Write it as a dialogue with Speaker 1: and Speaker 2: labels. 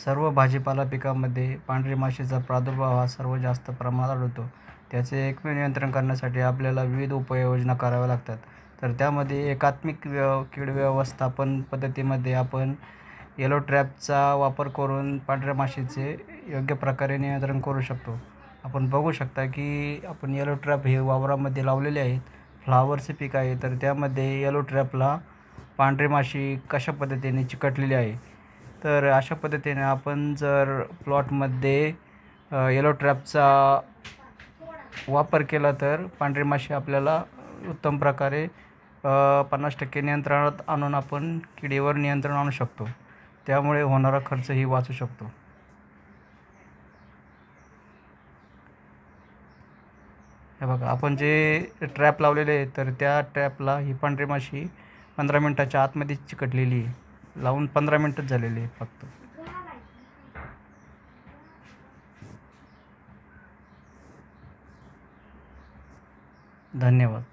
Speaker 1: सर्व भाजीपाला पिकांमध्ये पांढरी माशीचा प्रादुर्भाव हा सर्वात जास्त प्रमाणात आढळतो. त्याचे एकमेव नियंत्रण करण्यासाठी आपल्याला विविध उपाययोजना कराव्या लागतात. तर त्यामध्ये एकात्मिक कीड व्यवस्थापन पद्धतीमध्ये आपण येलो ट्रॅपचा वापर करून पांढऱ्या माशीचे योग्य प्रकारे नियंत्रण करू शकतो. आपण बघू शकता की आपण येलो ट्रॅप हे वावरामध्ये लावलेले आहेत. फ्लावरचे पीक आहे, तर त्यामध्ये येलो ट्रॅपला पांढरी माशी कशा पद्धतीने चिकटलेली आहे. तर अशा पद्धतीने आपण जर प्लॉटमध्ये येलो ट्रॅपचा वापर केला तर पांढरी माशी आपल्याला उत्तम प्रकारे 50% नियंत्रणात आणून आपण किडीवर नियंत्रण आणू शकतो. त्यामुळे होणारा खर्चही वाचू शकतो. हे बघा, आपण जे ट्रॅप लावलेले आहे तर त्या ट्रॅपला ही पांढरी माशी 15 मिनिटाच्या आतमध्ये चिकटलेली आहे. लावून 15 मिनिटच झालेली आहे फक्त. धन्यवाद.